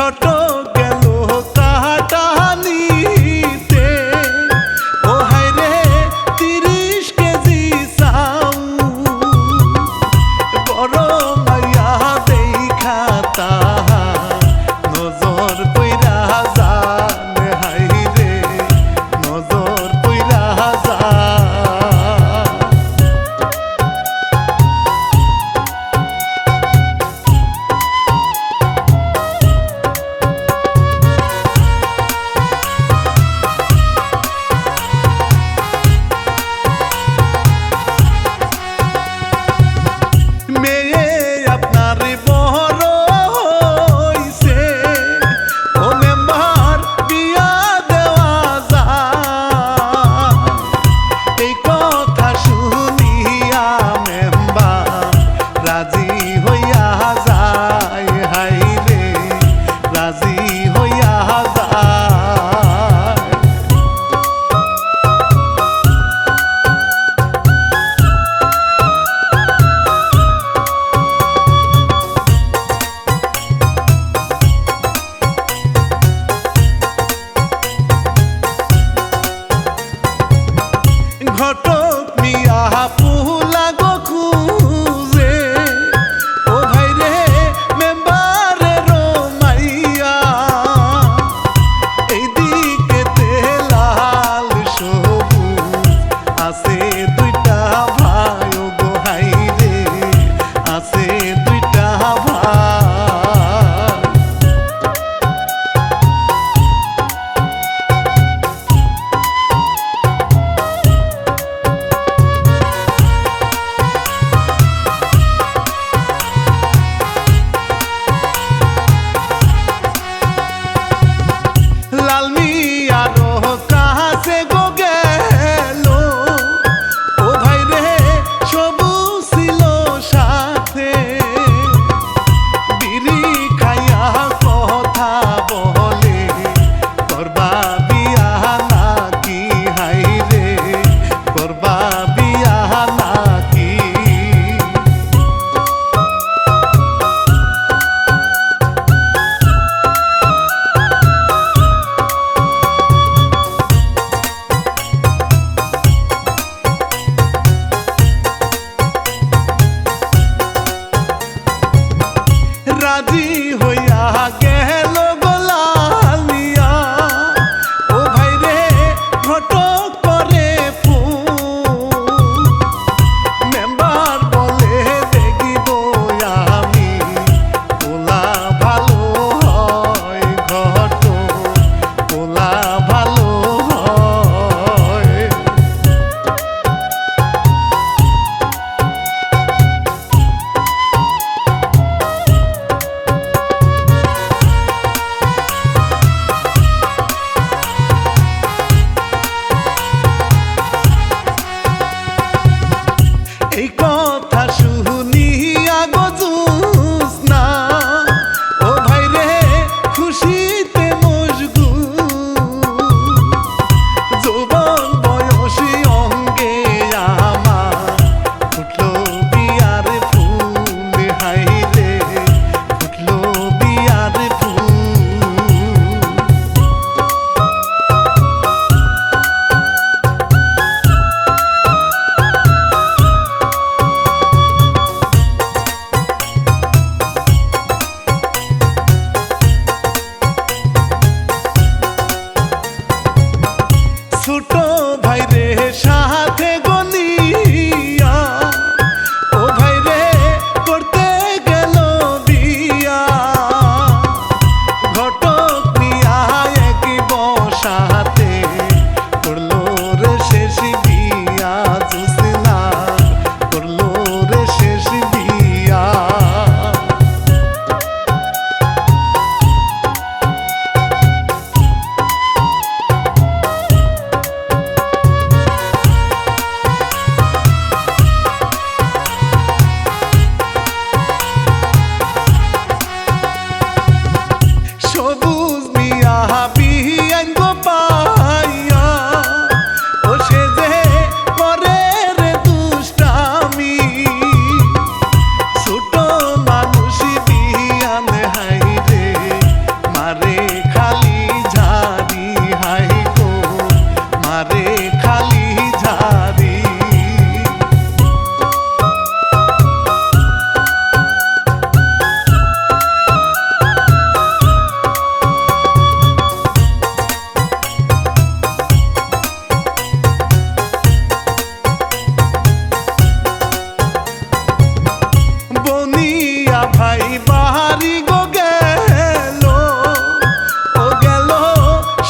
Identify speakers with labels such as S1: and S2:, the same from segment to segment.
S1: ঘটক গেল কাটানিতে, ও হায় রে 30 কেজি চাউল, বড় মাইয়া দেখা তাহার নজর পইরা যান, হায় রে নজর পইরা যান। মেয়ে আপনার বড় হইছে, ও মেম্বার বিয়া দেওয়া যায়। এই কথা শুনিয়া মেম্বার রাজি হইয়া যায়, হায় রে রাজি হইয়া যায়। ঘটক মিয়া পুলা গো খুঁজে, ও ভাই রে মেম্বারের মাইয়া, এইদিকে লাল সবুজ আছে 2টা ভাই, ও গো হাই রে আছে 2টা ভাই। লাল মিয়ারো কাছে গো গেল, ও ভাই রে সবুজ ছিল সাথে, বিড়ি খাইয়া কথা বলে করবা বিয়া নাকি, হাই রে করবা বিয়া নাকি। রাজি হইয়া গেল গোলাল মিয়া, ও ভাই রে ঘটক করে ফুল, মেম্বার বলে দেখিব আমি পোলা ভালো হয়, ঘটক পোলা ভালো হয়। বাড়ি গো গেল, ও গেল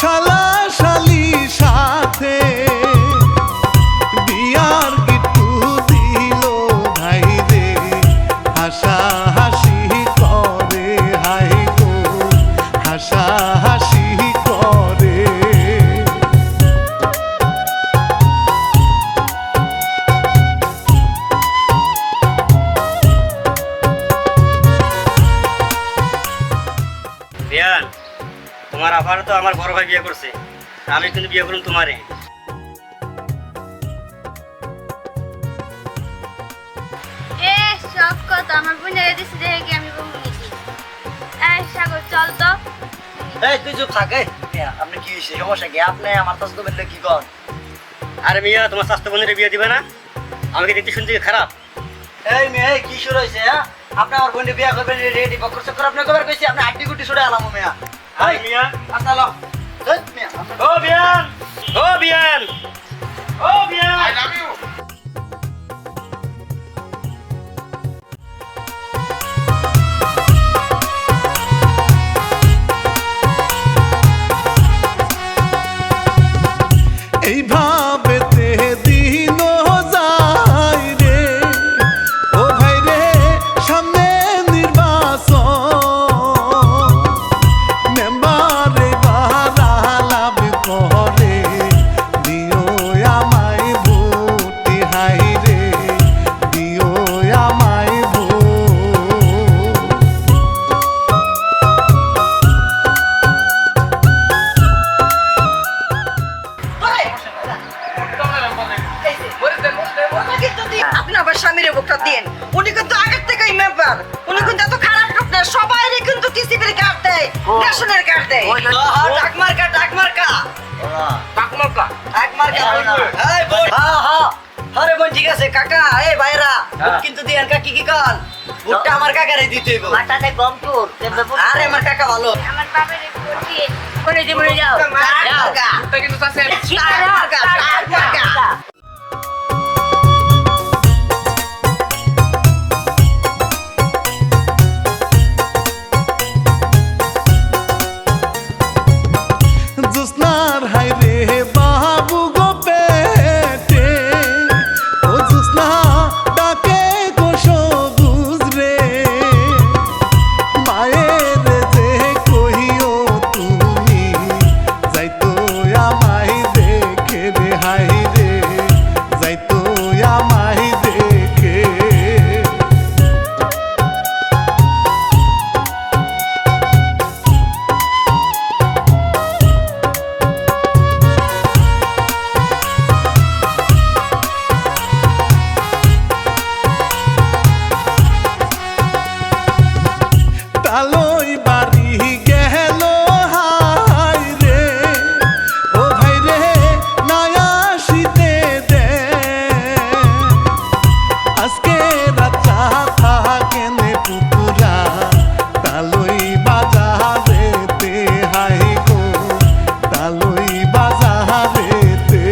S1: শালা শালি সাথে, বিয়ার গিট্টু দিল ভাই রে, হাসা হাসি করে হাই গো, হাসা হাসি করে।
S2: বিয়ান, তোমার আবার তো আমার বড় ভাই বিয়ে করছে, আমি কিন্তু বিয়ে করুন তোমারে।
S3: এ সব কথা আমার বোনের দিছে দেখে কি আমি বলবো নাকি? এই সাগর চল তো।
S4: এই তুই চুপ থাক। এই মিয়া, আপনি কি হয়েছে? সমস্যা কি? আপনি আমার স্বাস্থ্য বললে কি কর?
S2: আরে মিয়া, তোমার স্বাস্থ্য বোনের বিয়ে দিবে না? আমাকে দেখতে শুনতে কি খারাপ?
S4: এই মেয়ে, এই কি শুরু হয়েছে? হ্যাঁ, আপনি আমার বোনের বিয়ে করবেন, রেডি বকর চক্কর আপনি কবার কইছি? আপনি আড্ডি গুটি ছুড়ে আলাম মিয়া।
S2: আরে মিয়া,
S4: আচ্ছা লো। এই মিয়া,
S2: ও বিয়ান, ও বিয়ান, ও বিয়ান।
S1: এইভাবে দিন যায় রে, ও ভাই রে, সামনে নির্বাচন, মেম্বারে বারা লাভ করে, দিও আমায় ভোট হাই রে, দিও আমায় ভোট।
S5: আপনি আবার স্বামীর ভোটটা দিন। উনি কিন্তু আগের থেকেই মেম্বার, উনি কিন্তু এত খারাপ লোক না, সবাইরে কিন্তু টিসিবির কার্ড দেয়, রেশনের কার্ড দেয়। ডাক মার্কা, ডাক মার্কা, ডাক মার্কা, ডাক মার্কা। এই বোন, হ্যাঁ হ্যাঁ, আরে বোন ঠিক আছে কাকা। এই ভাইরা ভোট কিন্তু দিয়েন কাকি, কি কন? ভোটটা আমার কাকারে দিতে হইব।
S4: মাথাতে গম তোর, তেমনে বল।
S5: আরে আমার কাকা ভালো।
S3: আমার বাবার ভোট দিয়ে করে দিব যাও।
S5: ডাক মার্কা,
S4: কিন্তু আছে
S5: ডাক মার্কা, ডাক মার্কা।
S1: জোসনার হাই রে বাবু গো পেটে, ও জোসনা ডাকে গো সবুজ রে, মায়ের যে কহিও তুমি, যাইতো আমায় দেখে রে হাই রে, যাইতো আমায় দেখে। তালই বাড়ি গেল হাই রে, ও ভাই রে, নয়া শীতে দে, আজকে রাতটা থাকেনে পুতুরা, তালই বাজারেতে হাই গো, তালই বাজারেতে।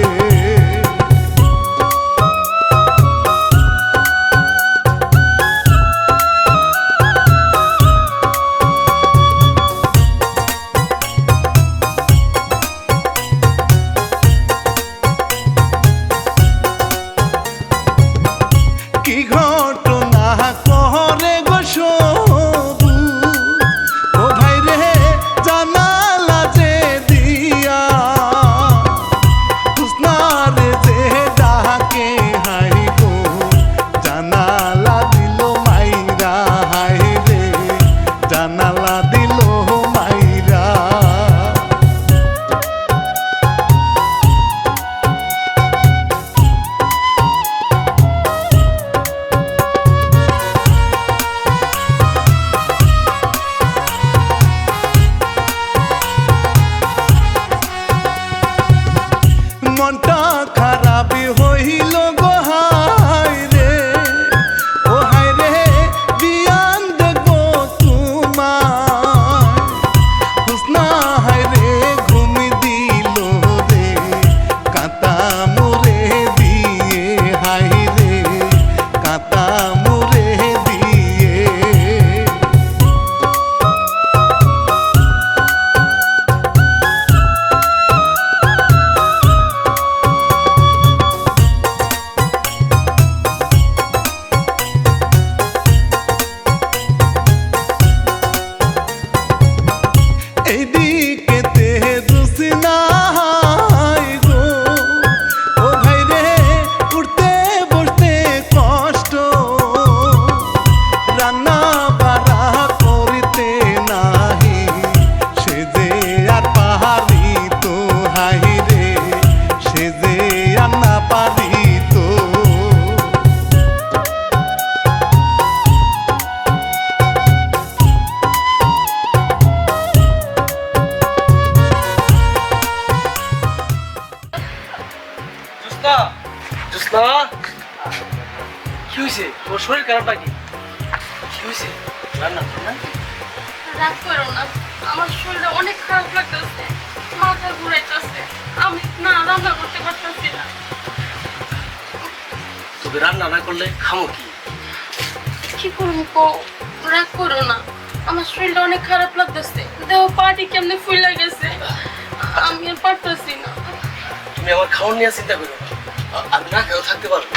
S6: তোর শরীর খারাপ নাকি? কি হয়েছে? রান্না কর না?
S3: রাগ করো না, আমার শরীরটা অনেক খারাপ লাগতেছে, মাথা ঘুরাইতেছে, আমি না রান্না করতে পারতেছি না।
S6: তোকে রান্না না করলে খামো কি?
S3: কি করবো কও? রাগ করো না, আমার শরীরটা অনেক খারাপ লাগতেছে, দেহ পাটি কেমনে ফুলে গেছে, আমি আর পারতেছি না।
S6: তুমি আমার খাওয়ার নিয়ে চিন্তা করো না, আমি না খেয়েও থাকতে পারবো।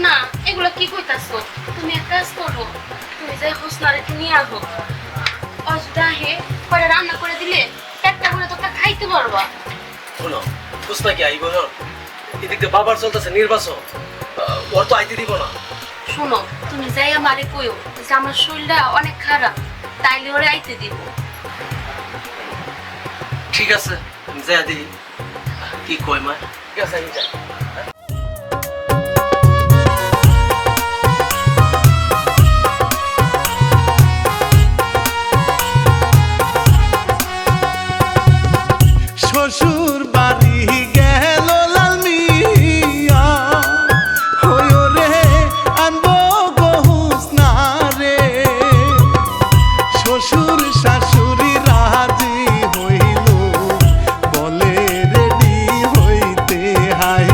S3: না, এগুলো কি কইতাছো? তুমি এক কাজ করো, তুমি যাই হোসনার একটু নিয়ে আহো, অযথা হে পরে রান্না করে দিলে পেটটা করে তোকে খাইতে পারবা।
S6: শোনো, বুঝতে কি আইব না? এদিকে বাবার চলতেছে নির্বাচন, ওর তো আইতে দিব না।
S3: শোনো, তুমি যাই আমারে কইও যে আমার শরীরটা অনেক খারাপ, তাইলে ওরে আইতে দিব।
S6: ঠিক আছে, আমি যাই দিই। কি কই মা? ঠিক আছে, আমি যাই।
S1: শ্বশুর বাড়ি গেল লাল মিয়া, হইও রে আনবো গহুস না রে। শ্বশুর শাশুড়ি রাজি হইল, বলে রেডি হইতে হাই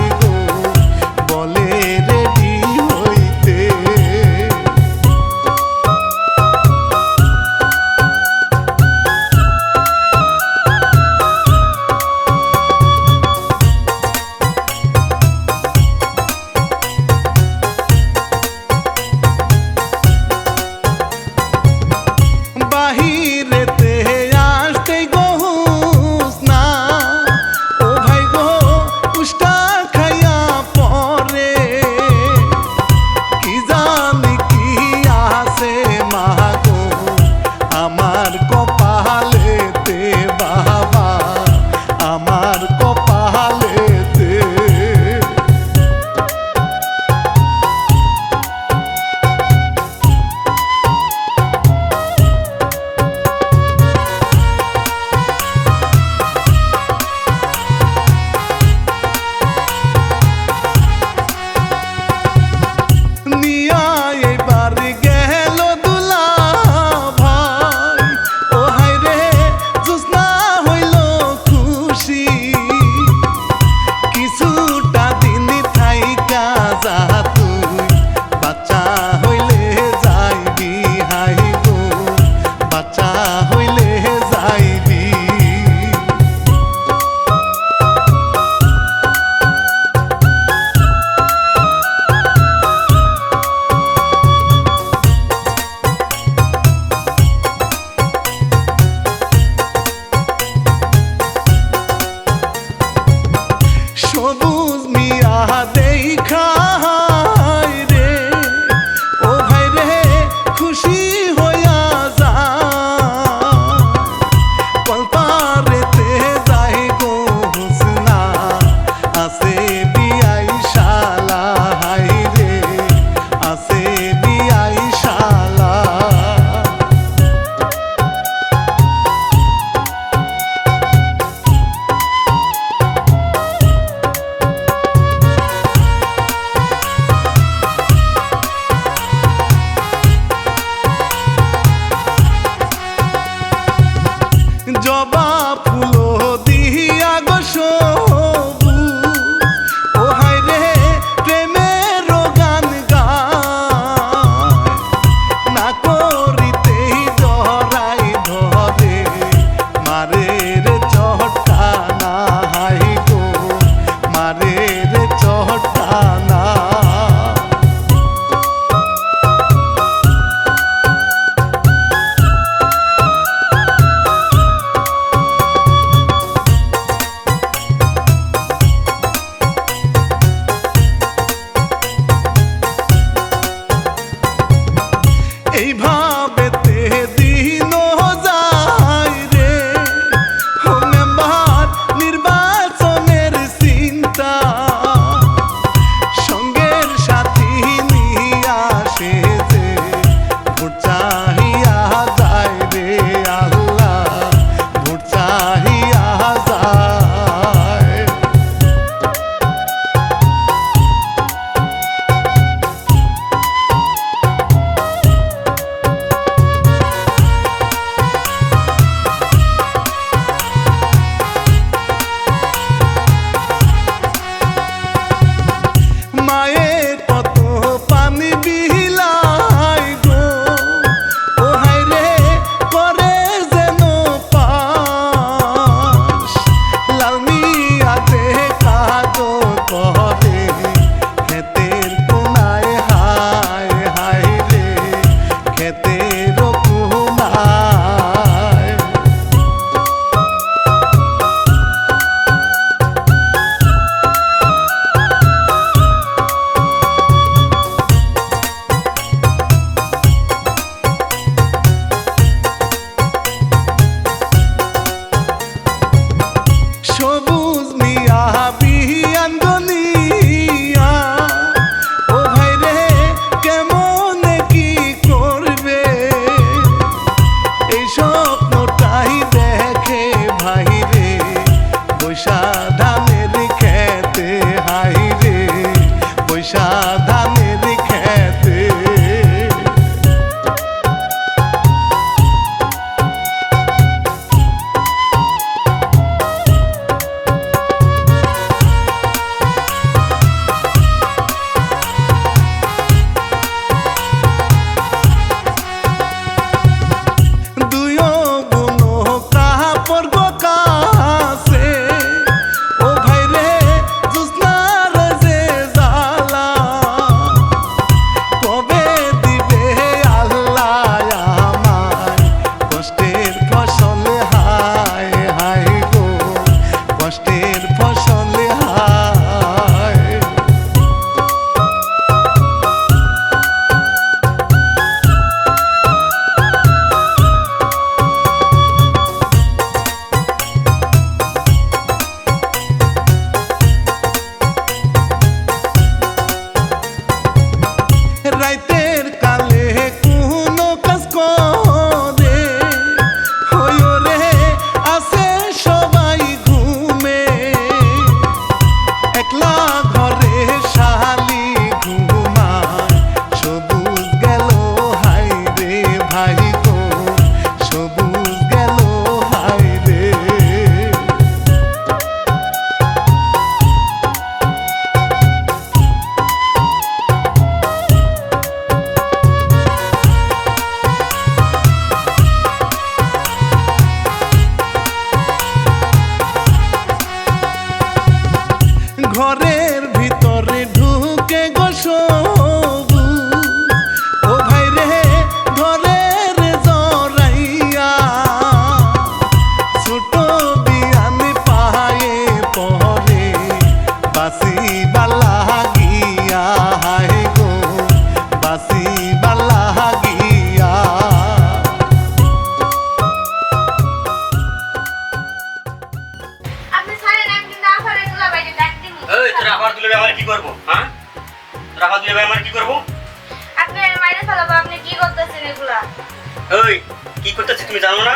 S2: কি করতেছি তুমি জানো না?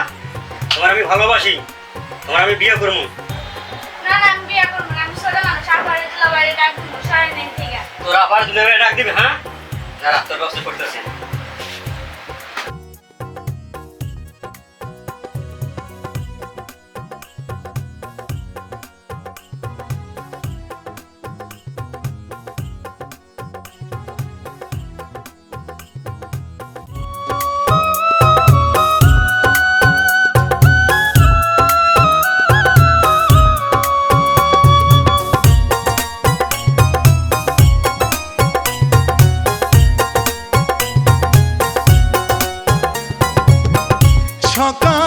S2: তোমার আমি ভালোবাসি, তোমার আমি বিয়ে করবো।
S3: না না আমি বিয়ে করবো না, আমি ছোট মানুষ, আবার এগুলো বাইরে ডাক দিব সাড়ে নেই থেকে।
S2: তোর আবার দুনিয়া ডাক দিবে, হ্যাঁ? যারা তোর ব্যবস্থা করতেছে।
S1: সকাল